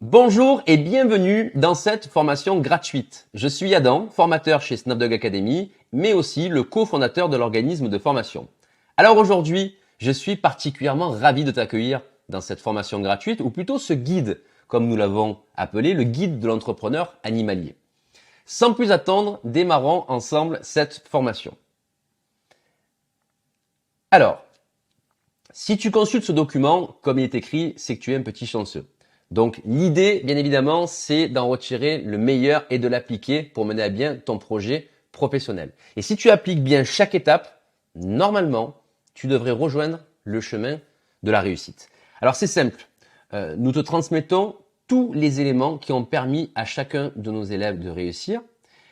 Bonjour et bienvenue dans cette formation gratuite. Je suis Adam, formateur chez Snapdog Academy, mais aussi le cofondateur de l'organisme de formation. Alors aujourd'hui, je suis particulièrement ravi de t'accueillir dans cette formation gratuite, ou plutôt ce guide, comme nous l'avons appelé, le guide de l'entrepreneur animalier. Sans plus attendre, démarrons ensemble cette formation. Alors, si tu consultes ce document, comme il est écrit, c'est que tu es un petit chanceux. Donc l'idée, bien évidemment, c'est d'en retirer le meilleur et de l'appliquer pour mener à bien ton projet professionnel. Et si tu appliques bien chaque étape, normalement, tu devrais rejoindre le chemin de la réussite. Alors c'est simple, nous te transmettons tous les éléments qui ont permis à chacun de nos élèves de réussir,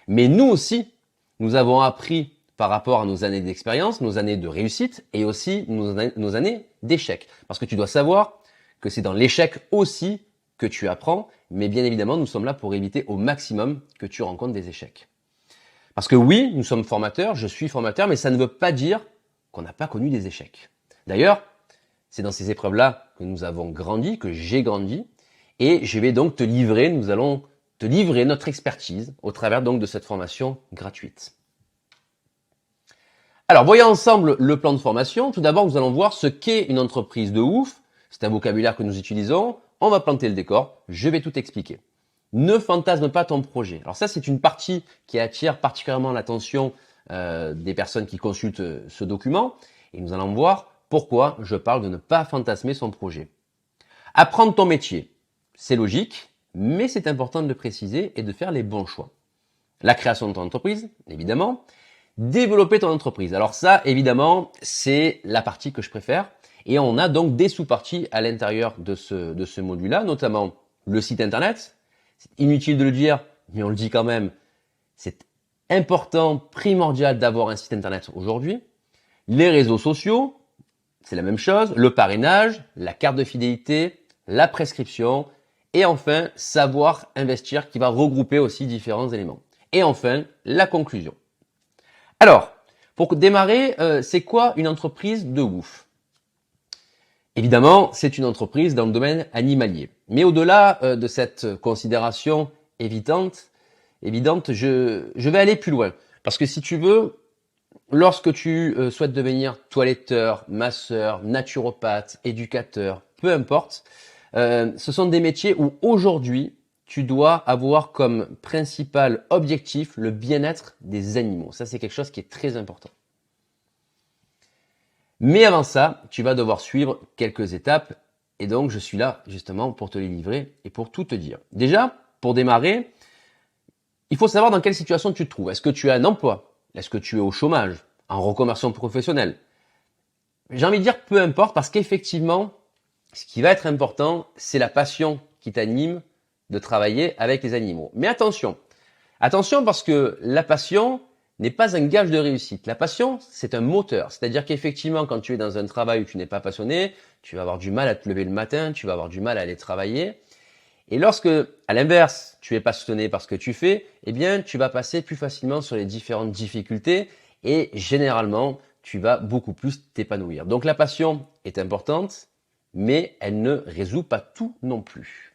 mais nous aussi, nous avons appris par rapport à nos années d'expérience, nos années de réussite et aussi nos années d'échec. Parce que tu dois savoir que c'est dans l'échec aussi que tu apprends, mais bien évidemment, nous sommes là pour éviter au maximum que tu rencontres des échecs. Parce que oui, nous sommes formateurs, je suis formateur, mais ça ne veut pas dire qu'on n'a pas connu des échecs. D'ailleurs, c'est dans ces épreuves-là que nous avons grandi, que j'ai grandi, et je vais donc nous allons te livrer notre expertise au travers donc de cette formation gratuite. Alors, voyons ensemble le plan de formation. Tout d'abord, nous allons voir ce qu'est une entreprise de ouf. C'est un vocabulaire que nous utilisons. On va planter le décor. Je vais tout expliquer. Ne fantasme pas ton projet. Alors ça, c'est une partie qui attire particulièrement l'attention des personnes qui consultent ce document. Et nous allons voir pourquoi je parle de ne pas fantasmer son projet. Apprendre ton métier, c'est logique, mais c'est important de le préciser et de faire les bons choix. La création de ton entreprise, évidemment. Développer ton entreprise. Alors ça, évidemment, c'est la partie que je préfère. Et on a donc des sous-parties à l'intérieur de ce module-là, notamment le site internet. C'est inutile de le dire, mais on le dit quand même. C'est important, primordial d'avoir un site internet aujourd'hui. Les réseaux sociaux, c'est la même chose. Le parrainage, la carte de fidélité, la prescription. Et enfin, savoir investir qui va regrouper aussi différents éléments. Et enfin, la conclusion. Alors, pour démarrer, c'est quoi une entreprise de ouf? Évidemment, c'est une entreprise dans le domaine animalier. Mais au-delà de cette considération évidente, je vais aller plus loin. Parce que si tu veux, lorsque tu souhaites devenir toiletteur, masseur, naturopathe, éducateur, peu importe, ce sont des métiers où aujourd'hui, tu dois avoir comme principal objectif le bien-être des animaux. Ça, c'est quelque chose qui est très important. Mais avant ça, tu vas devoir suivre quelques étapes et donc je suis là justement pour te les livrer et pour tout te dire. Déjà, pour démarrer, il faut savoir dans quelle situation tu te trouves. Est-ce que tu as un emploi? Est-ce que tu es au chômage? En reconversion professionnelle? J'ai envie de dire peu importe parce qu'effectivement, ce qui va être important, c'est la passion qui t'anime de travailler avec les animaux. Mais attention parce que la passion n'est pas un gage de réussite. La passion, c'est un moteur. C'est-à-dire qu'effectivement, quand tu es dans un travail où tu n'es pas passionné, tu vas avoir du mal à te lever le matin, tu vas avoir du mal à aller travailler. Et lorsque, à l'inverse, tu es passionné par ce que tu fais, eh bien, tu vas passer plus facilement sur les différentes difficultés et généralement, tu vas beaucoup plus t'épanouir. Donc la passion est importante, mais elle ne résout pas tout non plus.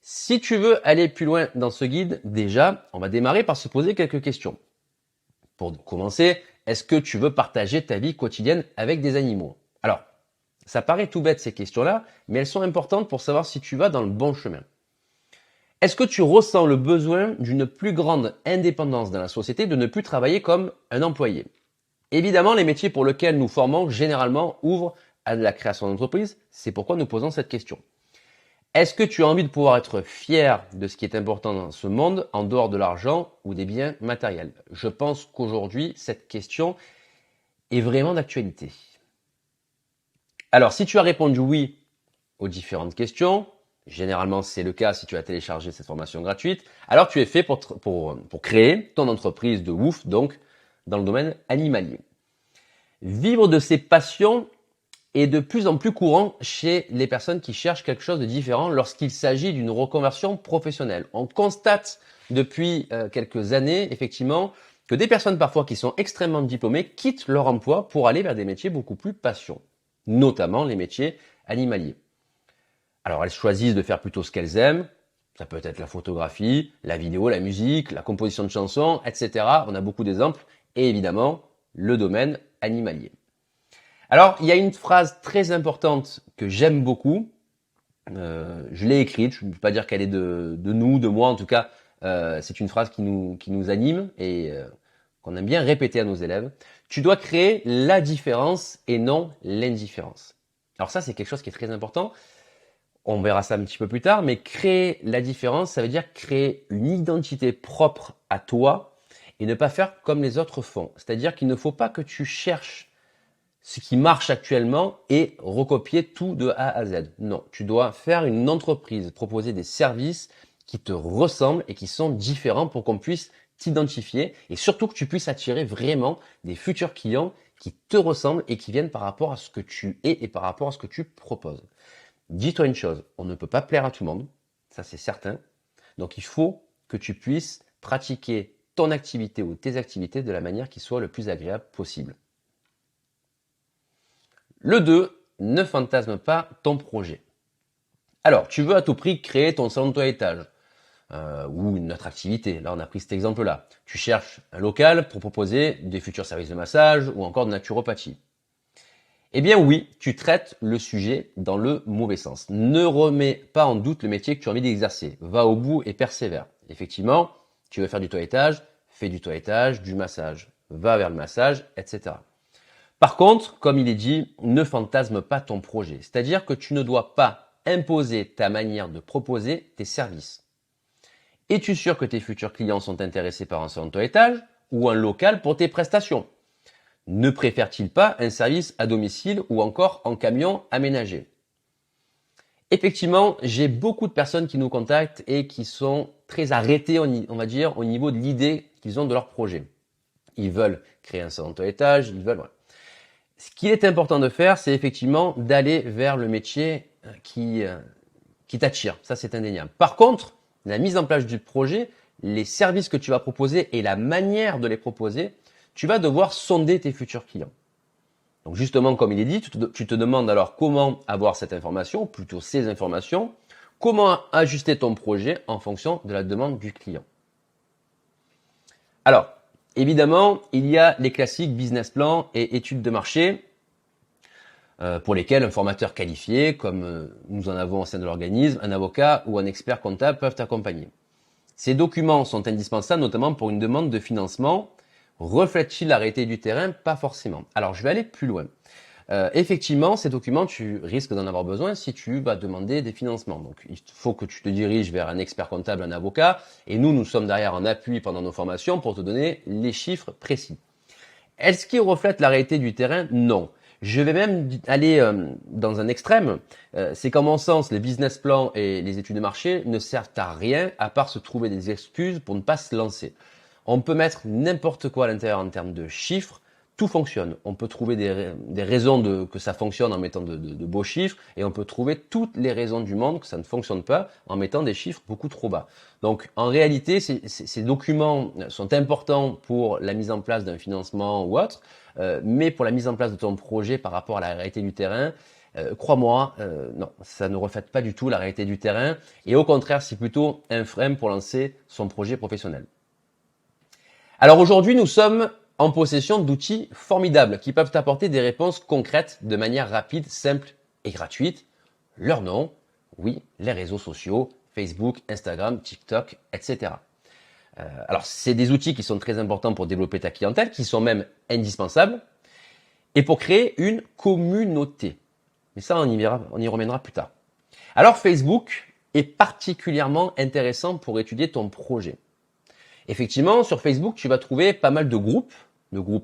Si tu veux aller plus loin dans ce guide, déjà, on va démarrer par se poser quelques questions. Pour commencer, est-ce que tu veux partager ta vie quotidienne avec des animaux? Alors, ça paraît tout bête ces questions-là, mais elles sont importantes pour savoir si tu vas dans le bon chemin. Est-ce que tu ressens le besoin d'une plus grande indépendance dans la société, de ne plus travailler comme un employé? Évidemment, les métiers pour lesquels nous formons généralement ouvrent à la création d'entreprise. C'est pourquoi nous posons cette question. Est-ce que tu as envie de pouvoir être fier de ce qui est important dans ce monde en dehors de l'argent ou des biens matériels? Je pense qu'aujourd'hui, cette question est vraiment d'actualité. Alors, si tu as répondu oui aux différentes questions, généralement c'est le cas si tu as téléchargé cette formation gratuite, alors tu es fait pour créer ton entreprise de ouf, donc dans le domaine animalier. Vivre de ses passions est de plus en plus courant chez les personnes qui cherchent quelque chose de différent lorsqu'il s'agit d'une reconversion professionnelle. On constate depuis quelques années, effectivement, que des personnes parfois qui sont extrêmement diplômées quittent leur emploi pour aller vers des métiers beaucoup plus passionnants, notamment les métiers animaliers. Alors elles choisissent de faire plutôt ce qu'elles aiment. Ça peut être la photographie, la vidéo, la musique, la composition de chansons, etc. On a beaucoup d'exemples. Et évidemment, le domaine animalier. Alors, il y a une phrase très importante que j'aime beaucoup. Je l'ai écrite, je ne peux pas dire qu'elle est de nous, de moi en tout cas. C'est une phrase qui nous anime et qu'on aime bien répéter à nos élèves. Tu dois créer la différence et non l'indifférence. Alors ça, c'est quelque chose qui est très important. On verra ça un petit peu plus tard, mais créer la différence, ça veut dire créer une identité propre à toi et ne pas faire comme les autres font. C'est-à-dire qu'il ne faut pas que tu cherches ce qui marche actuellement et recopier tout de A à Z. Non, tu dois faire une entreprise, proposer des services qui te ressemblent et qui sont différents pour qu'on puisse t'identifier et surtout que tu puisses attirer vraiment des futurs clients qui te ressemblent et qui viennent par rapport à ce que tu es et par rapport à ce que tu proposes. Dis-toi une chose, on ne peut pas plaire à tout le monde, ça c'est certain. Donc il faut que tu puisses pratiquer ton activité ou tes activités de la manière qui soit le plus agréable possible. Le 2, ne fantasme pas ton projet. Alors, tu veux à tout prix créer ton salon de toilettage ou une autre activité. Là, on a pris cet exemple-là. Tu cherches un local pour proposer des futurs services de massage ou encore de naturopathie. Eh bien oui, tu traites le sujet dans le mauvais sens. Ne remets pas en doute le métier que tu as envie d'exercer. Va au bout et persévère. Effectivement, tu veux faire du toilettage, fais du toilettage, du massage. Va vers le massage, etc. Par contre, comme il est dit, ne fantasme pas ton projet. C'est-à-dire que tu ne dois pas imposer ta manière de proposer tes services. Es-tu sûr que tes futurs clients sont intéressés par un salon de toilettage ou un local pour tes prestations? Ne préfèrent-ils pas un service à domicile ou encore en camion aménagé? Effectivement, j'ai beaucoup de personnes qui nous contactent et qui sont très arrêtées, on va dire, au niveau de l'idée qu'ils ont de leur projet. Ils veulent créer un salon de toilettage, ils veulent... Voilà. Ce qu'il est important de faire, c'est effectivement d'aller vers le métier qui t'attire. Ça, c'est indéniable. Par contre, la mise en place du projet, les services que tu vas proposer et la manière de les proposer, tu vas devoir sonder tes futurs clients. Donc justement, comme il est dit, tu te demandes alors comment avoir cette information, ou plutôt ces informations, comment ajuster ton projet en fonction de la demande du client. Alors, évidemment, il y a les classiques business plan et études de marché pour lesquels un formateur qualifié, comme nous en avons au sein de l'organisme, un avocat ou un expert comptable peuvent t'accompagner. Ces documents sont indispensables notamment pour une demande de financement. Reflètent-ils la réalité du terrain? Pas forcément. Alors, je vais aller plus loin. Effectivement, ces documents, tu risques d'en avoir besoin si tu vas demander des financements. Donc, il faut que tu te diriges vers un expert comptable, un avocat. Et nous sommes derrière en appui pendant nos formations pour te donner les chiffres précis. Est-ce qu'ils reflètent la réalité du terrain? Non. Je vais même aller dans un extrême. C'est qu'en mon sens, les business plans et les études de marché ne servent à rien à part se trouver des excuses pour ne pas se lancer. On peut mettre n'importe quoi à l'intérieur en termes de chiffres, tout fonctionne. On peut trouver des raisons que ça fonctionne en mettant de beaux chiffres et on peut trouver toutes les raisons du monde que ça ne fonctionne pas en mettant des chiffres beaucoup trop bas. Donc en réalité, ces documents sont importants pour la mise en place d'un financement ou autre, mais pour la mise en place de ton projet par rapport à la réalité du terrain, crois-moi, non, ça ne reflète pas du tout la réalité du terrain et au contraire, c'est plutôt un frein pour lancer son projet professionnel. Alors aujourd'hui, nous sommes en possession d'outils formidables qui peuvent apporter des réponses concrètes de manière rapide, simple et gratuite. Leur nom, oui, les réseaux sociaux, Facebook, Instagram, TikTok, etc. Alors c'est des outils qui sont très importants pour développer ta clientèle, qui sont même indispensables, et pour créer une communauté. Mais ça, on y reviendra plus tard. Alors Facebook est particulièrement intéressant pour étudier ton projet. Effectivement, sur Facebook, tu vas trouver pas mal de groupes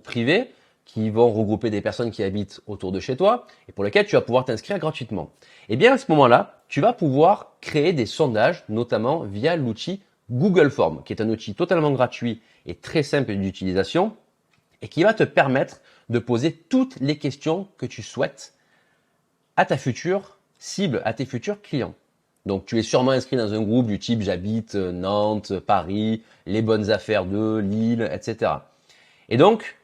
privés qui vont regrouper des personnes qui habitent autour de chez toi et pour lesquels tu vas pouvoir t'inscrire gratuitement. Et bien à ce moment-là, tu vas pouvoir créer des sondages, notamment via l'outil Google Forms, qui est un outil totalement gratuit et très simple d'utilisation et qui va te permettre de poser toutes les questions que tu souhaites à ta future cible, à tes futurs clients. Donc tu es sûrement inscrit dans un groupe du type j'habite Nantes, Paris, les bonnes affaires de Lille, etc. Et donc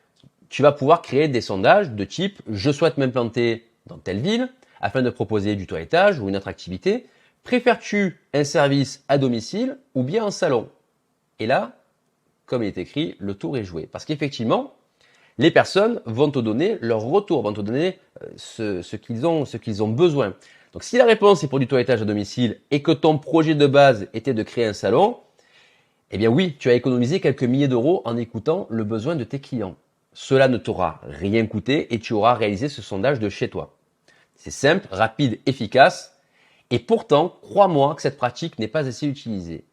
tu vas pouvoir créer des sondages de type je souhaite m'implanter dans telle ville afin de proposer du toilettage ou une autre activité? Préfères-tu un service à domicile ou bien en salon? Et là, comme il est écrit, le tour est joué. Parce qu'effectivement, les personnes vont te donner leur retour, vont te donner ce qu'ils ont besoin. Donc si la réponse est pour du toilettage à domicile et que ton projet de base était de créer un salon, eh bien oui, tu as économisé quelques milliers d'euros en écoutant le besoin de tes clients. Cela ne t'aura rien coûté et tu auras réalisé ce sondage de chez toi. C'est simple, rapide, efficace. Et pourtant, crois-moi que cette pratique n'est pas assez utilisée.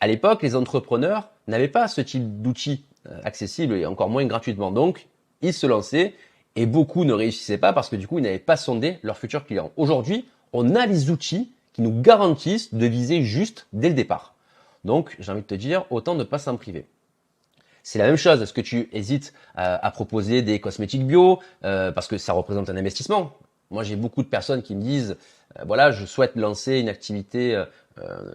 À l'époque, les entrepreneurs n'avaient pas ce type d'outils accessibles et encore moins gratuitement. Donc, ils se lançaient et beaucoup ne réussissaient pas parce que du coup, ils n'avaient pas sondé leurs futurs clients. Aujourd'hui, on a les outils qui nous garantissent de viser juste dès le départ. Donc, j'ai envie de te dire, autant ne pas s'en priver. C'est la même chose. Est-ce que tu hésites à proposer des cosmétiques bio parce que ça représente un investissement? Moi, j'ai beaucoup de personnes qui me disent, voilà, je souhaite lancer une activité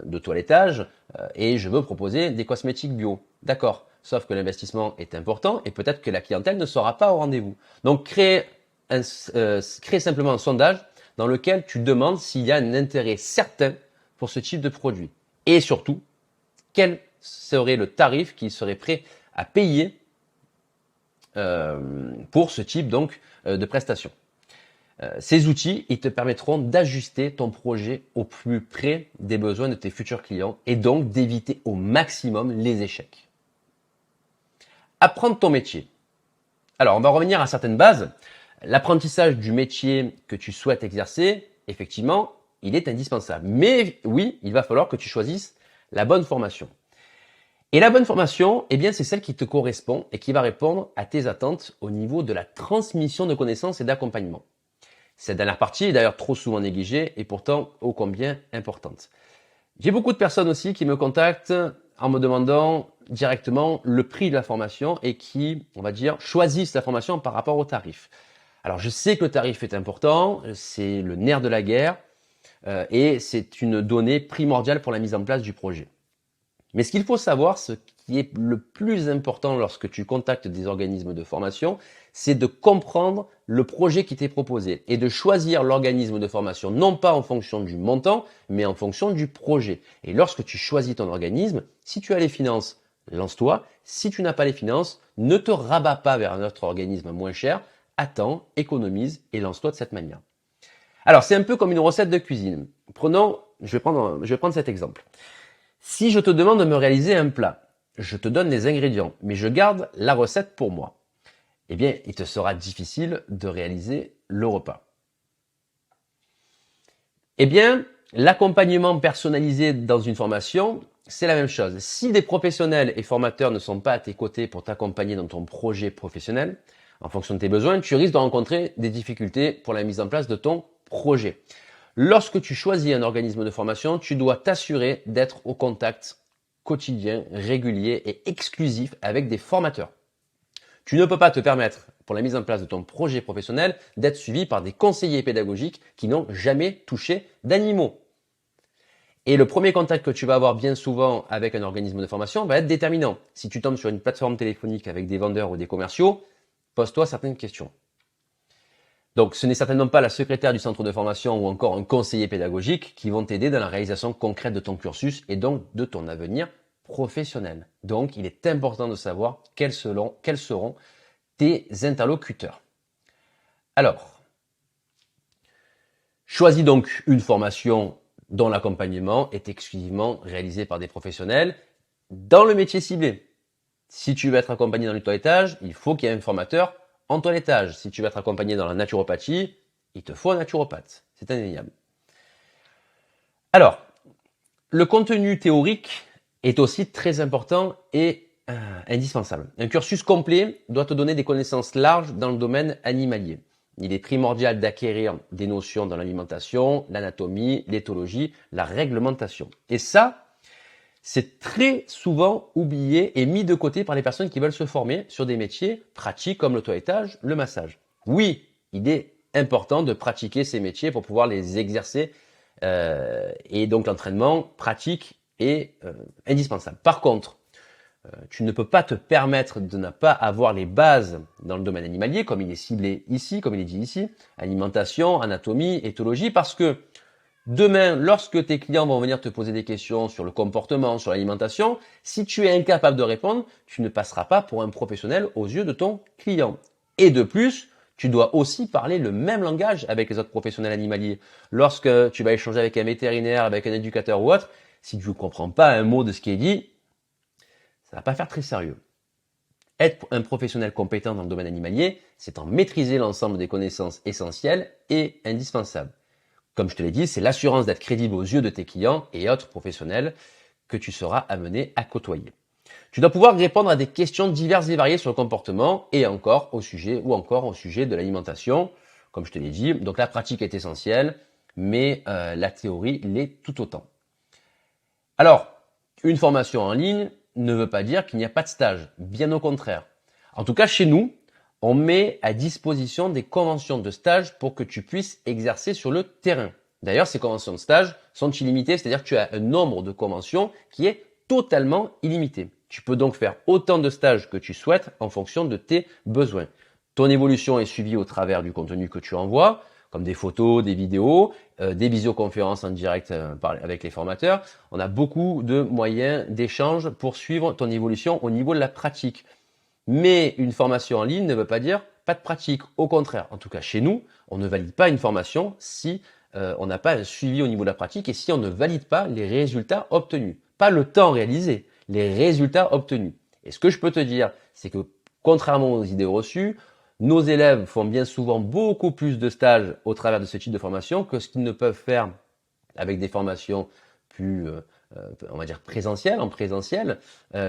de toilettage et je veux proposer des cosmétiques bio. D'accord. Sauf que l'investissement est important et peut-être que la clientèle ne sera pas au rendez-vous. Donc, crée simplement un sondage dans lequel tu demandes s'il y a un intérêt certain pour ce type de produit. Et surtout, quel serait le tarif qu'il serait prêt à payer pour ce type donc de prestation. Ces outils, ils te permettront d'ajuster ton projet au plus près des besoins de tes futurs clients et donc d'éviter au maximum les échecs. Apprendre ton métier. Alors, on va revenir à certaines bases. L'apprentissage du métier que tu souhaites exercer, effectivement, il est indispensable. Mais oui, il va falloir que tu choisisses la bonne formation. Et la bonne formation, eh bien, c'est celle qui te correspond et qui va répondre à tes attentes au niveau de la transmission de connaissances et d'accompagnement. Cette dernière partie est d'ailleurs trop souvent négligée et pourtant ô combien importante. J'ai beaucoup de personnes aussi qui me contactent en me demandant directement le prix de la formation et qui, on va dire, choisissent la formation par rapport au tarif. Alors, je sais que le tarif est important, c'est le nerf de la guerre et c'est une donnée primordiale pour la mise en place du projet. Mais ce qu'il faut savoir, ce qui est le plus important lorsque tu contactes des organismes de formation, c'est de comprendre le projet qui t'est proposé et de choisir l'organisme de formation, non pas en fonction du montant, mais en fonction du projet. Et lorsque tu choisis ton organisme, si tu as les finances, lance-toi. Si tu n'as pas les finances, ne te rabats pas vers un autre organisme moins cher. Attends, économise et lance-toi de cette manière. Alors, c'est un peu comme une recette de cuisine. Je vais prendre cet exemple. Si je te demande de me réaliser un plat, je te donne les ingrédients, mais je garde la recette pour moi. Eh bien, il te sera difficile de réaliser le repas. Eh bien, l'accompagnement personnalisé dans une formation, c'est la même chose. Si des professionnels et formateurs ne sont pas à tes côtés pour t'accompagner dans ton projet professionnel, en fonction de tes besoins, tu risques de rencontrer des difficultés pour la mise en place de ton projet. Lorsque tu choisis un organisme de formation, tu dois t'assurer d'être au contact quotidien, régulier et exclusif avec des formateurs. Tu ne peux pas te permettre, pour la mise en place de ton projet professionnel, d'être suivi par des conseillers pédagogiques qui n'ont jamais touché d'animaux. Et le premier contact que tu vas avoir bien souvent avec un organisme de formation va être déterminant. Si tu tombes sur une plateforme téléphonique avec des vendeurs ou des commerciaux, pose-toi certaines questions. Donc, ce n'est certainement pas la secrétaire du centre de formation ou encore un conseiller pédagogique qui vont t'aider dans la réalisation concrète de ton cursus et donc de ton avenir professionnel. Donc, il est important de savoir quels seront tes interlocuteurs. Alors, choisis donc une formation dont l'accompagnement est exclusivement réalisé par des professionnels dans le métier ciblé. Si tu veux être accompagné dans le toilettage, il faut qu'il y ait un formateur en toilettage. Si tu veux être accompagné dans la naturopathie, il te faut un naturopathe. C'est indéniable. Alors, le contenu théorique est aussi très important et indispensable. Un cursus complet doit te donner des connaissances larges dans le domaine animalier. Il est primordial d'acquérir des notions dans l'alimentation, l'anatomie, l'éthologie, la réglementation. Et ça, c'est très souvent oublié et mis de côté par les personnes qui veulent se former sur des métiers pratiques comme le toilettage, le massage. Oui, il est important de pratiquer ces métiers pour pouvoir les exercer et donc l'entraînement pratique est indispensable. Par contre, Tu ne peux pas te permettre de ne pas avoir les bases dans le domaine animalier, comme il est ciblé ici, comme il est dit ici, alimentation, anatomie, éthologie, parce que demain, lorsque tes clients vont venir te poser des questions sur le comportement, sur l'alimentation, si tu es incapable de répondre, tu ne passeras pas pour un professionnel aux yeux de ton client. Et de plus, tu dois aussi parler le même langage avec les autres professionnels animaliers. Lorsque tu vas échanger avec un vétérinaire, avec un éducateur ou autre, si tu ne comprends pas un mot de ce qui est dit, ça va pas faire très sérieux. Être un professionnel compétent dans le domaine animalier, c'est en maîtriser l'ensemble des connaissances essentielles et indispensables. Comme je te l'ai dit, c'est l'assurance d'être crédible aux yeux de tes clients et autres professionnels que tu seras amené à côtoyer. Tu dois pouvoir répondre à des questions diverses et variées sur le comportement et encore au sujet de l'alimentation, comme je te l'ai dit. Donc la pratique est essentielle, mais la théorie l'est tout autant. Alors, une formation en ligne ne veut pas dire qu'il n'y a pas de stage, bien au contraire. En tout cas, chez nous, on met à disposition des conventions de stage pour que tu puisses exercer sur le terrain. D'ailleurs, ces conventions de stage sont illimitées, c'est-à-dire que tu as un nombre de conventions qui est totalement illimité. Tu peux donc faire autant de stages que tu souhaites en fonction de tes besoins. Ton évolution est suivie au travers du contenu que tu envoies, comme des photos, des vidéos, des visioconférences en direct avec les formateurs. On a beaucoup de moyens d'échange pour suivre ton évolution au niveau de la pratique. Mais une formation en ligne ne veut pas dire pas de pratique. Au contraire, en tout cas chez nous, on ne valide pas une formation si on n'a pas un suivi au niveau de la pratique et si on ne valide pas les résultats obtenus. Pas le temps réalisé, les résultats obtenus. Et ce que je peux te dire, c'est que contrairement aux idées reçues, nos élèves font bien souvent beaucoup plus de stages au travers de ce type de formation que ce qu'ils ne peuvent faire avec des formations plus, on va dire en présentiel,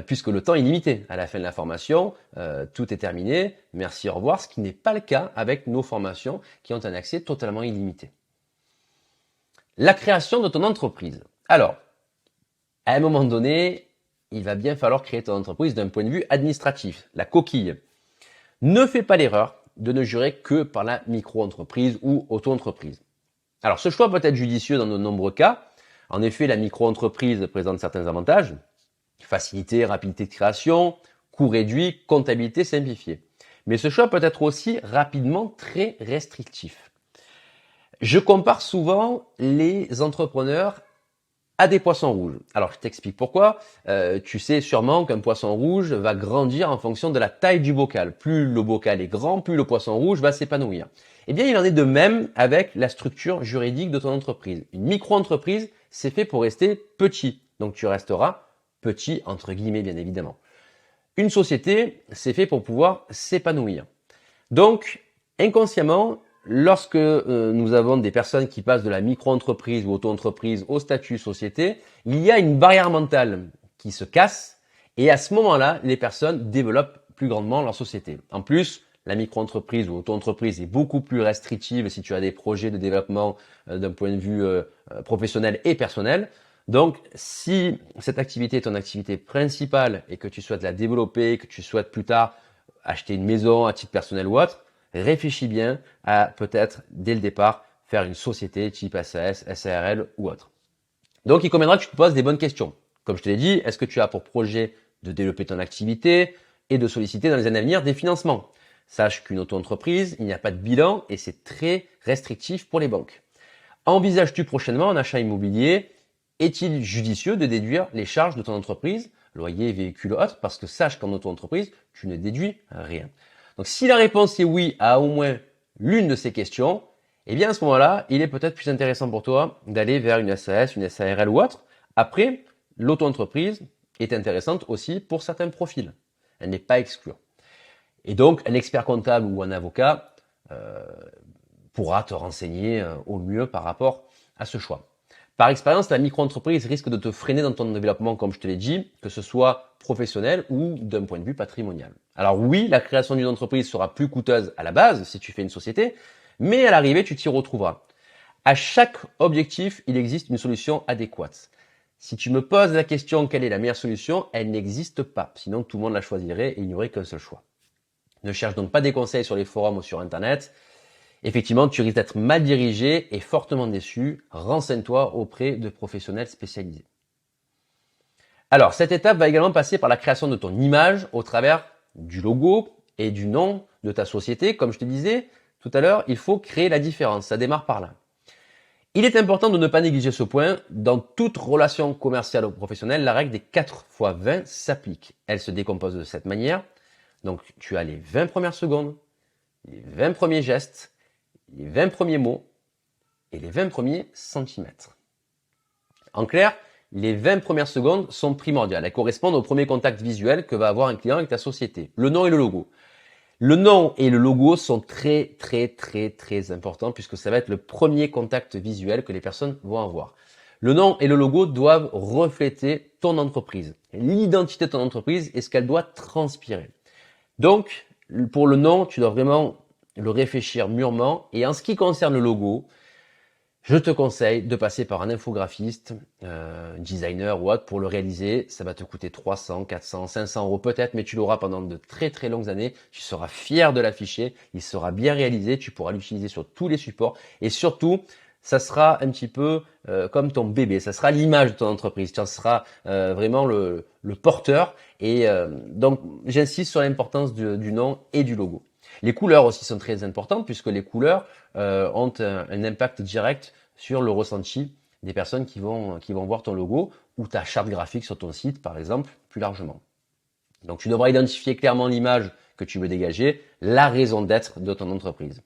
puisque le temps est limité. À la fin de la formation, tout est terminé, merci, au revoir, ce qui n'est pas le cas avec nos formations qui ont un accès totalement illimité. La création de ton entreprise. Alors, à un moment donné, il va bien falloir créer ton entreprise d'un point de vue administratif, la coquille. Ne fais pas l'erreur de ne jurer que par la micro-entreprise ou auto-entreprise. Alors, ce choix peut être judicieux dans de nombreux cas. En effet, la micro-entreprise présente certains avantages. Facilité, rapidité de création, coût réduit, comptabilité simplifiée. Mais ce choix peut être aussi rapidement très restrictif. Je compare souvent les entrepreneurs à des poissons rouges. Alors, je t'explique pourquoi. Tu sais sûrement qu'un poisson rouge va grandir en fonction de la taille du bocal. Plus le bocal est grand, plus le poisson rouge va s'épanouir. Eh bien, il en est de même avec la structure juridique de ton entreprise. Une micro-entreprise, c'est fait pour rester petit. Donc, tu resteras petit, entre guillemets, bien évidemment. Une société, c'est fait pour pouvoir s'épanouir. Donc, inconsciemment, lorsque nous avons des personnes qui passent de la micro-entreprise ou auto-entreprise au statut société, il y a une barrière mentale qui se casse et à ce moment-là, les personnes développent plus grandement leur société. En plus, la micro-entreprise ou auto-entreprise est beaucoup plus restrictive si tu as des projets de développement d'un point de vue professionnel et personnel. Donc, si cette activité est ton activité principale et que tu souhaites la développer, que tu souhaites plus tard acheter une maison à titre personnel ou autre, réfléchis bien à peut-être dès le départ faire une société type SAS, SARL ou autre. Donc il conviendra que tu te poses des bonnes questions. Comme je te l'ai dit, est-ce que tu as pour projet de développer ton activité et de solliciter dans les années à venir des financements? Sache qu'une auto-entreprise, il n'y a pas de bilan et c'est très restrictif pour les banques. Envisages-tu prochainement un achat immobilier? Est-il judicieux de déduire les charges de ton entreprise, loyer, véhicule, autres, parce que sache qu'en auto-entreprise, tu ne déduis rien. Donc si la réponse est oui à au moins l'une de ces questions, eh bien à ce moment-là, il est peut-être plus intéressant pour toi d'aller vers une SAS, une SARL ou autre. Après, l'auto-entreprise est intéressante aussi pour certains profils. Elle n'est pas exclue. Et donc, un expert comptable ou un avocat pourra te renseigner au mieux par rapport à ce choix. Par expérience, la micro-entreprise risque de te freiner dans ton développement, comme je te l'ai dit, que ce soit professionnel ou d'un point de vue patrimonial. Alors oui, la création d'une entreprise sera plus coûteuse à la base si tu fais une société, mais à l'arrivée, tu t'y retrouveras. À chaque objectif, il existe une solution adéquate. Si tu me poses la question quelle est la meilleure solution, elle n'existe pas. Sinon, tout le monde la choisirait et il n'y aurait qu'un seul choix. Ne cherche donc pas des conseils sur les forums ou sur Internet. Effectivement, tu risques d'être mal dirigé et fortement déçu. Renseigne-toi auprès de professionnels spécialisés. Alors, cette étape va également passer par la création de ton image au travers du logo et du nom de ta société. Comme je te disais tout à l'heure, il faut créer la différence. Ça démarre par là. Il est important de ne pas négliger ce point. Dans toute relation commerciale ou professionnelle, la règle des 4 x 20 s'applique. Elle se décompose de cette manière. Donc, tu as les 20 premières secondes, les 20 premiers gestes, les 20 premiers mots et les 20 premiers centimètres. En clair, les 20 premières secondes sont primordiales. Elles correspondent au premier contact visuel que va avoir un client avec ta société. Le nom et le logo. Le nom et le logo sont très importants puisque ça va être le premier contact visuel que les personnes vont avoir. Le nom et le logo doivent refléter ton entreprise, l'identité de ton entreprise et ce qu'elle doit transpirer. Donc, pour le nom, tu dois vraiment le réfléchir mûrement. Et en ce qui concerne le logo, je te conseille de passer par un infographiste, designer ou autre pour le réaliser. Ça va te coûter 300, 400, 500 euros peut-être, mais tu l'auras pendant de très longues années. Tu seras fier de l'afficher, il sera bien réalisé, tu pourras l'utiliser sur tous les supports. Et surtout, ça sera un petit peu comme ton bébé, ça sera l'image de ton entreprise, tu en seras vraiment le porteur. Et donc, j'insiste sur l'importance du nom et du logo. Les couleurs aussi sont très importantes puisque les couleurs ont un impact direct sur le ressenti des personnes qui vont voir ton logo ou ta charte graphique sur ton site, par exemple, plus largement. Donc, tu devras identifier clairement l'image que tu veux dégager, la raison d'être de ton entreprise.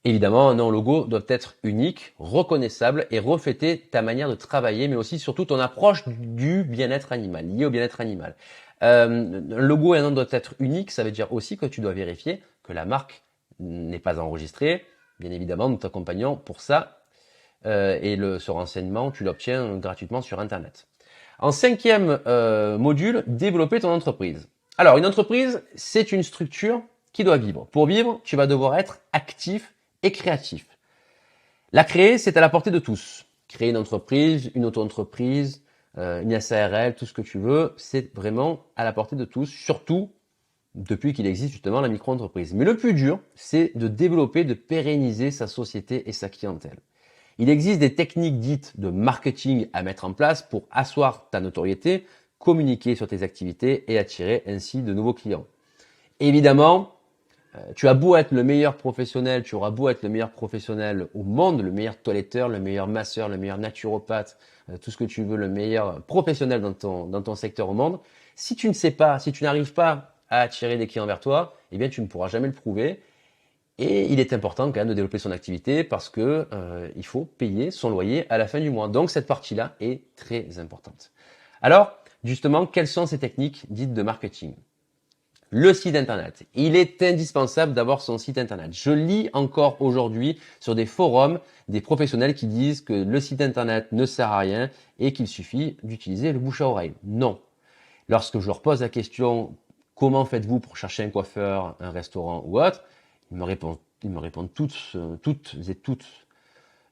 Évidemment, un nom logo doit être unique, reconnaissable et refléter ta manière de travailler, mais aussi surtout ton approche du bien-être animal, lié au bien-être animal. Un logo et un nom doivent être uniques, ça veut dire aussi que tu dois vérifier que la marque n'est pas enregistrée. Bien évidemment, nous t'accompagnons pour ça et ce renseignement, tu l'obtiens gratuitement sur Internet. En 5e module, développer ton entreprise. Alors, une entreprise, c'est une structure qui doit vivre. Pour vivre, tu vas devoir être actif et créatif. La créer, c'est à la portée de tous. Créer une entreprise, une auto-entreprise, une SARL, tout ce que tu veux, c'est vraiment à la portée de tous, surtout depuis qu'il existe justement la micro-entreprise. Mais le plus dur, c'est de développer, de pérenniser sa société et sa clientèle. Il existe des techniques dites de marketing à mettre en place pour asseoir ta notoriété, communiquer sur tes activités et attirer ainsi de nouveaux clients. Évidemment, tu as beau être le meilleur professionnel, tu auras beau être le meilleur professionnel au monde, le meilleur toiletteur, le meilleur masseur, le meilleur naturopathe, tout ce que tu veux, le meilleur professionnel dans ton secteur au monde. Si tu ne sais pas, si tu n'arrives pas à attirer des clients vers toi, eh bien tu ne pourras jamais le prouver. Et il est important quand même de développer son activité parce que il faut payer son loyer à la fin du mois. Donc cette partie-là est très importante. Alors, justement, quelles sont ces techniques dites de marketing ? Le site internet. Il est indispensable d'avoir son site internet. Je lis encore aujourd'hui sur des forums des professionnels qui disent que le site internet ne sert à rien et qu'il suffit d'utiliser le bouche à oreille. Non. Lorsque je leur pose la question comment faites-vous pour chercher un coiffeur, un restaurant ou autre, ils me répondent toutes et tous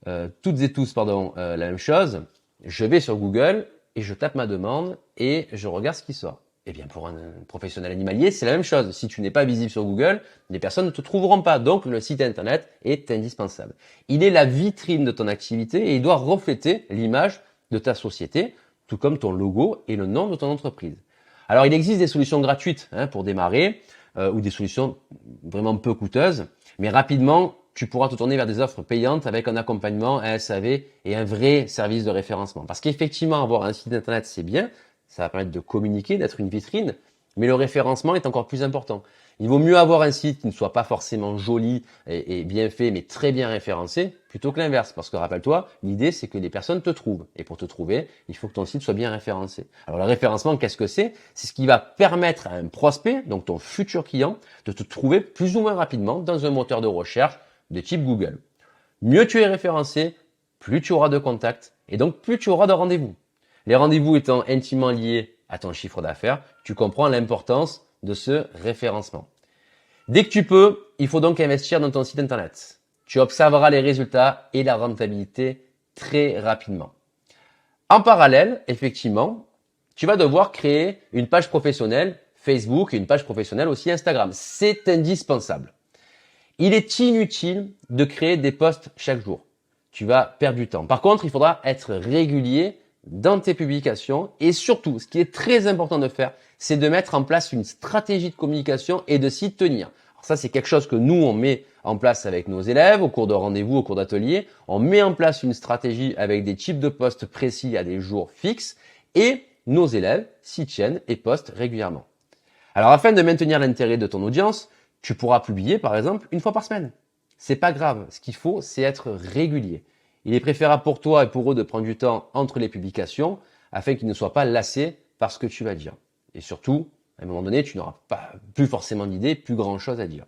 la même chose. Je vais sur Google et je tape ma demande et je regarde ce qui sort. Eh bien, pour un professionnel animalier, c'est la même chose. Si tu n'es pas visible sur Google, les personnes ne te trouveront pas. Donc, le site internet est indispensable. Il est la vitrine de ton activité et il doit refléter l'image de ta société, tout comme ton logo et le nom de ton entreprise. Alors, il existe des solutions gratuites pour démarrer ou des solutions vraiment peu coûteuses, mais rapidement, tu pourras te tourner vers des offres payantes avec un accompagnement, un SAV et un vrai service de référencement. Parce qu'effectivement, avoir un site internet, c'est bien. Ça va permettre de communiquer, d'être une vitrine, mais le référencement est encore plus important. Il vaut mieux avoir un site qui ne soit pas forcément joli et bien fait, mais très bien référencé, plutôt que l'inverse. Parce que rappelle-toi, l'idée c'est que les personnes te trouvent. Et pour te trouver, il faut que ton site soit bien référencé. Alors le référencement, qu'est-ce que c'est ? C'est ce qui va permettre à un prospect, donc ton futur client, de te trouver plus ou moins rapidement dans un moteur de recherche de type Google. Mieux tu es référencé, plus tu auras de contacts et donc plus tu auras de rendez-vous. Les rendez-vous étant intimement liés à ton chiffre d'affaires, tu comprends l'importance de ce référencement. Dès que tu peux, il faut donc investir dans ton site internet. Tu observeras les résultats et la rentabilité très rapidement. En parallèle, effectivement, tu vas devoir créer une page professionnelle Facebook et une page professionnelle aussi Instagram. C'est indispensable. Il est inutile de créer des posts chaque jour. Tu vas perdre du temps. Par contre, il faudra être régulier dans tes publications et surtout, ce qui est très important de faire, c'est de mettre en place une stratégie de communication et de s'y tenir. Alors ça, c'est quelque chose que nous, on met en place avec nos élèves au cours de rendez-vous, au cours d'ateliers. On met en place une stratégie avec des types de posts précis à des jours fixes et nos élèves s'y tiennent et postent régulièrement. Alors, afin de maintenir l'intérêt de ton audience, tu pourras publier, par exemple, une fois par semaine. C'est pas grave. Ce qu'il faut, c'est être régulier. Il est préférable pour toi et pour eux de prendre du temps entre les publications afin qu'ils ne soient pas lassés par ce que tu vas dire. Et surtout, à un moment donné, tu n'auras plus forcément d'idées, plus grand chose à dire.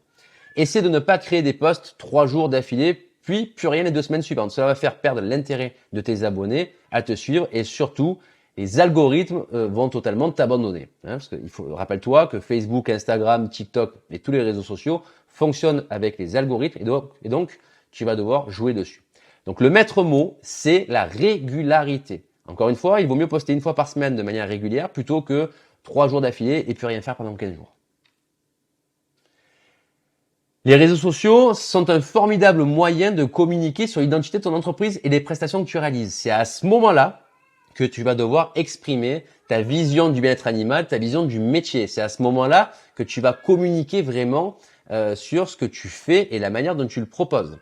Essaie de ne pas créer des posts 3 jours d'affilée, puis plus rien les 2 semaines suivantes. Cela va faire perdre l'intérêt de tes abonnés à te suivre et surtout, les algorithmes vont totalement t'abandonner. Parce que rappelle-toi que Facebook, Instagram, TikTok et tous les réseaux sociaux fonctionnent avec les algorithmes et donc tu vas devoir jouer dessus. Donc le maître mot, c'est la régularité. Encore une fois, il vaut mieux poster une fois par semaine de manière régulière plutôt que 3 jours d'affilée et puis rien faire pendant 15 jours. Les réseaux sociaux sont un formidable moyen de communiquer sur l'identité de ton entreprise et les prestations que tu réalises. C'est à ce moment-là que tu vas devoir exprimer ta vision du bien-être animal, ta vision du métier. C'est à ce moment-là que tu vas communiquer vraiment sur ce que tu fais et la manière dont tu le proposes.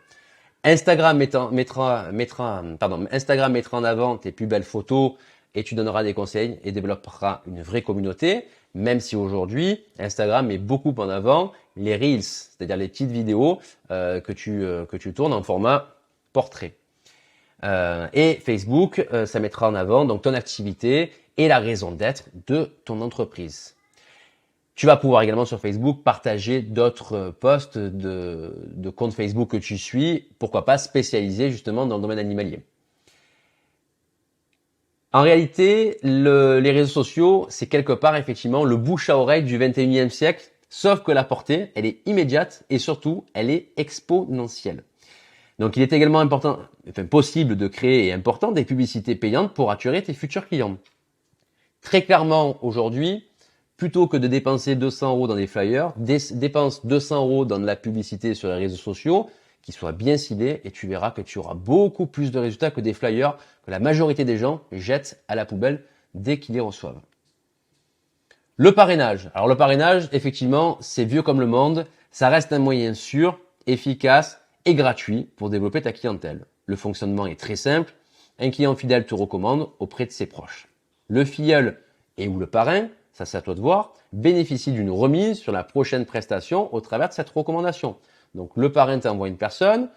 Instagram mettra en avant tes plus belles photos et tu donneras des conseils et développeras une vraie communauté, même si aujourd'hui, Instagram met beaucoup en avant les Reels, c'est-à-dire les petites vidéos que tu tournes en format portrait. Et Facebook, ça mettra en avant donc ton activité et la raison d'être de ton entreprise. Tu vas pouvoir également sur Facebook partager d'autres posts de comptes Facebook que tu suis, pourquoi pas spécialisés justement dans le domaine animalier. En réalité, les réseaux sociaux, c'est quelque part effectivement le bouche à oreille du 21e siècle, sauf que la portée, elle est immédiate et surtout, elle est exponentielle. Donc, il est également possible de créer et important des publicités payantes pour attirer tes futurs clients. Très clairement, aujourd'hui, plutôt que de dépenser 200 € dans des flyers, dépense 200 € dans de la publicité sur les réseaux sociaux qui soit bien ciblée et tu verras que tu auras beaucoup plus de résultats que des flyers que la majorité des gens jettent à la poubelle dès qu'ils les reçoivent. Le parrainage. Alors le parrainage, effectivement, c'est vieux comme le monde. Ça reste un moyen sûr, efficace et gratuit pour développer ta clientèle. Le fonctionnement est très simple. Un client fidèle te recommande auprès de ses proches. Le filleul et ou le parrain, ça c'est à toi de voir, bénéficie d'une remise sur la prochaine prestation au travers de cette recommandation. Donc le parrain t'envoie une personne.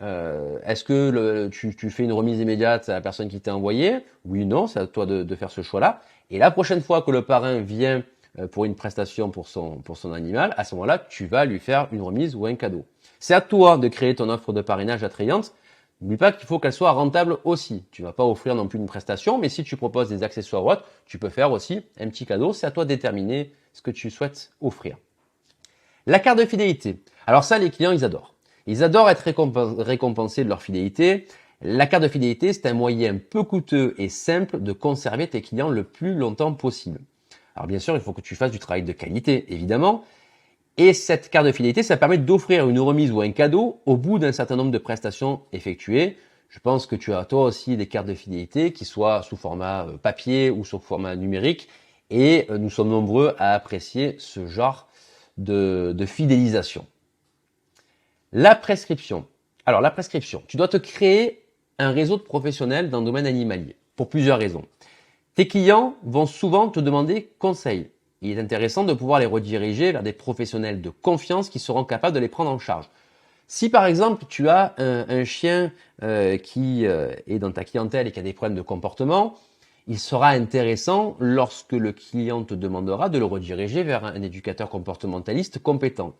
Est-ce que tu fais une remise immédiate à la personne qui t'a envoyé? Oui, non, c'est à toi de faire ce choix-là. Et la prochaine fois que le parrain vient pour une prestation pour son animal, à ce moment-là, tu vas lui faire une remise ou un cadeau. C'est à toi de créer ton offre de parrainage attrayante. N'oublie pas qu'il faut qu'elle soit rentable aussi. Tu ne vas pas offrir non plus une prestation, mais si tu proposes des accessoires ou autres, tu peux faire aussi un petit cadeau. C'est à toi de déterminer ce que tu souhaites offrir. La carte de fidélité. Alors ça, les clients, ils adorent. Ils adorent être récompensés de leur fidélité. La carte de fidélité, c'est un moyen peu coûteux et simple de conserver tes clients le plus longtemps possible. Alors bien sûr, il faut que tu fasses du travail de qualité, évidemment. Et cette carte de fidélité, ça permet d'offrir une remise ou un cadeau au bout d'un certain nombre de prestations effectuées. Je pense que tu as toi aussi des cartes de fidélité qui soient sous format papier ou sous format numérique. Et nous sommes nombreux à apprécier ce genre de fidélisation. La prescription. Alors la prescription, tu dois te créer un réseau de professionnels dans le domaine animalier pour plusieurs raisons. Tes clients vont souvent te demander conseil. Il est intéressant de pouvoir les rediriger vers des professionnels de confiance qui seront capables de les prendre en charge. Si par exemple tu as un chien qui est dans ta clientèle et qui a des problèmes de comportement, il sera intéressant lorsque le client te demandera de le rediriger vers un éducateur comportementaliste compétent.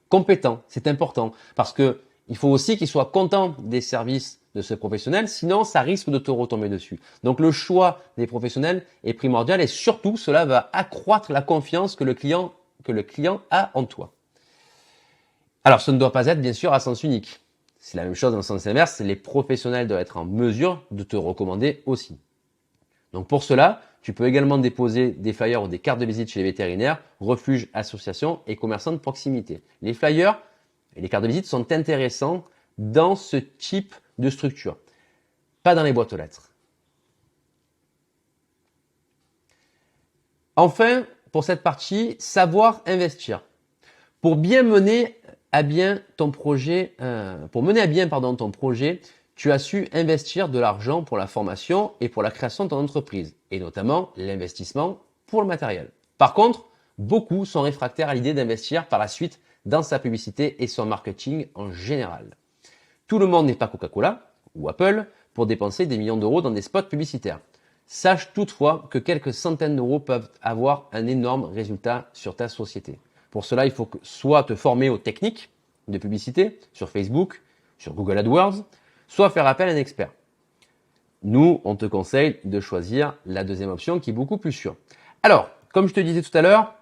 Compétent, c'est important parce que il faut aussi qu'il soit content des services de ce professionnel, sinon ça risque de te retomber dessus. Donc le choix des professionnels est primordial et surtout cela va accroître la confiance que le client a en toi. Alors ce ne doit pas être bien sûr à sens unique. C'est la même chose dans le sens inverse, les professionnels doivent être en mesure de te recommander aussi. Donc pour cela, tu peux également déposer des flyers ou des cartes de visite chez les vétérinaires, refuges, associations et commerçants de proximité. Les flyers et les cartes de visite sont intéressants dans ce type de structure, pas dans les boîtes aux lettres. Enfin, pour cette partie, savoir investir. Pour bien mener à bien ton projet, ton projet, tu as su investir de l'argent pour la formation et pour la création de ton entreprise, et notamment l'investissement pour le matériel. Par contre, beaucoup sont réfractaires à l'idée d'investir par la suite dans sa publicité et son marketing en général. Tout le monde n'est pas Coca-Cola ou Apple pour dépenser des millions d'euros dans des spots publicitaires. Sache toutefois que quelques centaines d'euros peuvent avoir un énorme résultat sur ta société. Pour cela, il faut soit te former aux techniques de publicité sur Facebook, sur Google AdWords, soit faire appel à un expert. Nous, on te conseille de choisir la deuxième option qui est beaucoup plus sûre. Alors, comme je te disais tout à l'heure,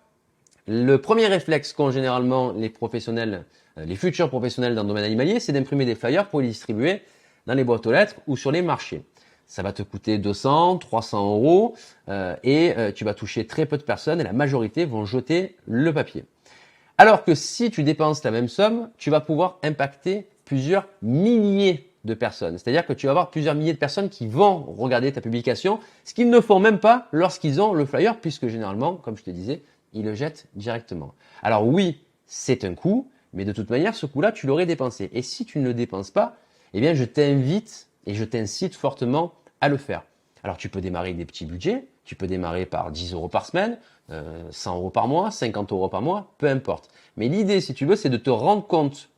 le premier réflexe qu'ont généralement les professionnels, les futurs professionnels dans le domaine animalier, c'est d'imprimer des flyers pour les distribuer dans les boîtes aux lettres ou sur les marchés. Ça va te coûter 200, 300 euros et tu vas toucher très peu de personnes et la majorité vont jeter le papier. Alors que si tu dépenses la même somme, tu vas pouvoir impacter plusieurs milliers de personnes. C'est-à-dire que tu vas avoir plusieurs milliers de personnes qui vont regarder ta publication, ce qu'ils ne font même pas lorsqu'ils ont le flyer, puisque généralement, comme je te disais, ils le jettent directement. Alors oui, c'est un coût, mais de toute manière, ce coût-là, tu l'aurais dépensé. Et si tu ne le dépenses pas, eh bien, je t'invite et je t'incite fortement à le faire. Alors, tu peux démarrer des petits budgets, tu peux démarrer par 10 euros par semaine, 100 euros par mois, 50 euros par mois, peu importe. Mais l'idée, si tu veux, c'est de te rendre compte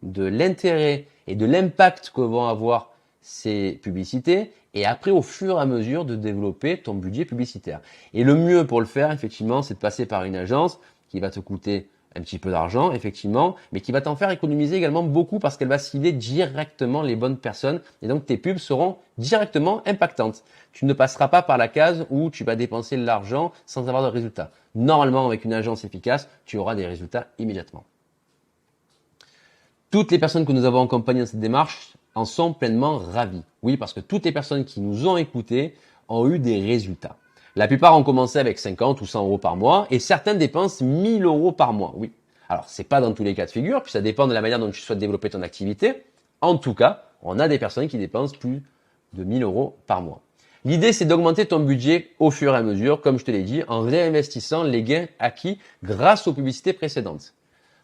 de l'intérêt et de l'impact que vont avoir ces publicités et après, au fur et à mesure, de développer ton budget publicitaire. Et le mieux pour le faire, effectivement, c'est de passer par une agence qui va te coûter un petit peu d'argent, effectivement, mais qui va t'en faire économiser également beaucoup parce qu'elle va cibler directement les bonnes personnes et donc tes pubs seront directement impactantes. Tu ne passeras pas par la case où tu vas dépenser de l'argent sans avoir de résultat. Normalement, avec une agence efficace, tu auras des résultats immédiatement. Toutes les personnes que nous avons accompagnées dans cette démarche en sont pleinement ravies. Oui, parce que toutes les personnes qui nous ont écoutés ont eu des résultats. La plupart ont commencé avec 50 ou 100 euros par mois et certains dépensent 1000 euros par mois. Oui. Alors, c'est pas dans tous les cas de figure, puis ça dépend de la manière dont tu souhaites développer ton activité. En tout cas, on a des personnes qui dépensent plus de 1000 euros par mois. L'idée, c'est d'augmenter ton budget au fur et à mesure, comme je te l'ai dit, en réinvestissant les gains acquis grâce aux publicités précédentes.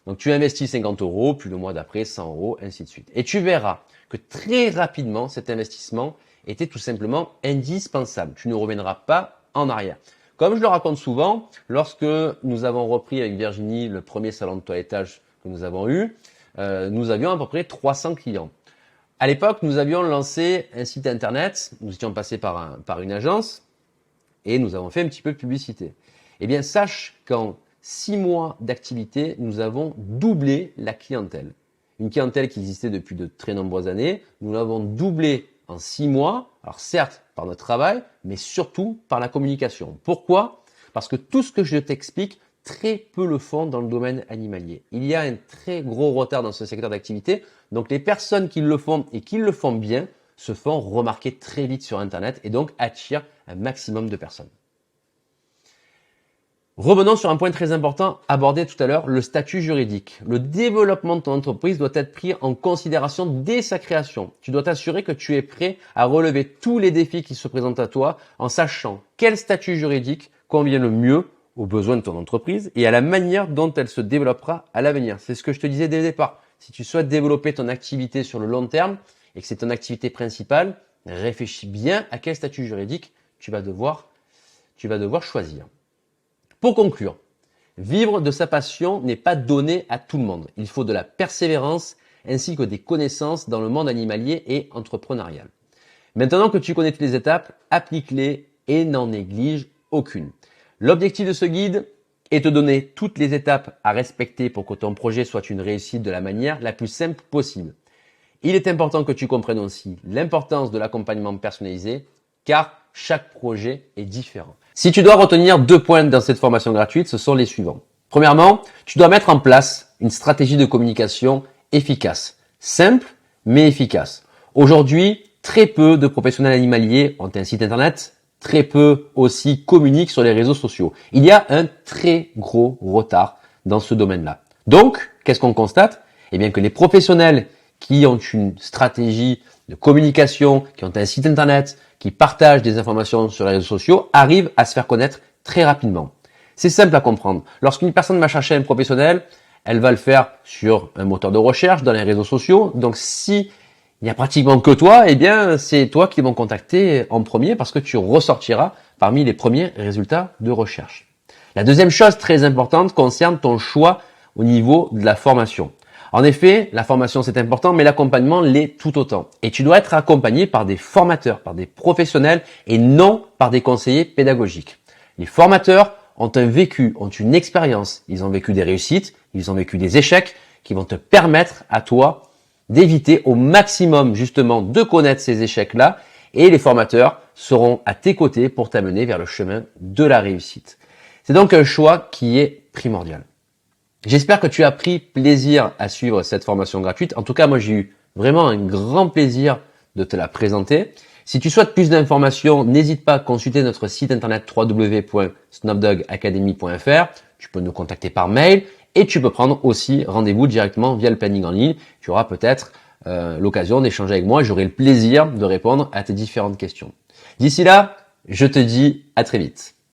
Donc, tu investis 50 euros, puis le mois d'après 100 euros, ainsi de suite. Et tu verras que très rapidement, cet investissement était tout simplement indispensable. Tu ne reviendras pas en arrière. Comme je le raconte souvent, lorsque nous avons repris avec Virginie le premier salon de toilettage que nous avons eu, nous avions à peu près 300 clients. À l'époque, nous avions lancé un site internet, nous étions passés par une agence et nous avons fait un petit peu de publicité. Eh bien, sache qu'en 6 mois d'activité, nous avons doublé la clientèle. Une clientèle qui existait depuis de très nombreuses années, nous l'avons doublée en 6 mois, alors certes par notre travail, mais surtout par la communication. Pourquoi? Parce que tout ce que je t'explique, très peu le font dans le domaine animalier. Il y a un très gros retard dans ce secteur d'activité, donc les personnes qui le font et qui le font bien se font remarquer très vite sur Internet et donc attirent un maximum de personnes. Revenons sur un point très important abordé tout à l'heure, le statut juridique. Le développement de ton entreprise doit être pris en considération dès sa création. Tu dois t'assurer que tu es prêt à relever tous les défis qui se présentent à toi en sachant quel statut juridique convient le mieux aux besoins de ton entreprise et à la manière dont elle se développera à l'avenir. C'est ce que je te disais dès le départ. Si tu souhaites développer ton activité sur le long terme et que c'est ton activité principale, réfléchis bien à quel statut juridique tu vas devoir choisir. Pour conclure, vivre de sa passion n'est pas donné à tout le monde. Il faut de la persévérance ainsi que des connaissances dans le monde animalier et entrepreneurial. Maintenant que tu connais toutes les étapes, applique-les et n'en néglige aucune. L'objectif de ce guide est de te donner toutes les étapes à respecter pour que ton projet soit une réussite de la manière la plus simple possible. Il est important que tu comprennes aussi l'importance de l'accompagnement personnalisé car chaque projet est différent. Si tu dois retenir 2 points dans cette formation gratuite, ce sont les suivants. Premièrement, tu dois mettre en place une stratégie de communication efficace, simple mais efficace. Aujourd'hui, très peu de professionnels animaliers ont un site internet, très peu aussi communiquent sur les réseaux sociaux. Il y a un très gros retard dans ce domaine-là. Donc, qu'est-ce qu'on constate? Eh bien que les professionnels qui ont une stratégie de communication, qui ont un site internet, qui partagent des informations sur les réseaux sociaux, arrivent à se faire connaître très rapidement. C'est simple à comprendre. Lorsqu'une personne va chercher un professionnel, elle va le faire sur un moteur de recherche, dans les réseaux sociaux. Donc si il n'y a pratiquement que toi, eh bien c'est toi qui vont contacter en premier parce que tu ressortiras parmi les premiers résultats de recherche. La deuxième chose très importante concerne ton choix au niveau de la formation. En effet, la formation c'est important, mais l'accompagnement l'est tout autant. Et tu dois être accompagné par des formateurs, par des professionnels et non par des conseillers pédagogiques. Les formateurs ont un vécu, ont une expérience. Ils ont vécu des réussites, ils ont vécu des échecs qui vont te permettre à toi d'éviter au maximum justement de connaître ces échecs-là, et les formateurs seront à tes côtés pour t'amener vers le chemin de la réussite. C'est donc un choix qui est primordial. J'espère que tu as pris plaisir à suivre cette formation gratuite. En tout cas, moi j'ai eu vraiment un grand plaisir de te la présenter. Si tu souhaites plus d'informations, n'hésite pas à consulter notre site internet www.snopdogacademy.fr. Tu peux nous contacter par mail et tu peux prendre aussi rendez-vous directement via le planning en ligne. Tu auras peut-être l'occasion d'échanger avec moi. J'aurai le plaisir de répondre à tes différentes questions. D'ici là, je te dis à très vite.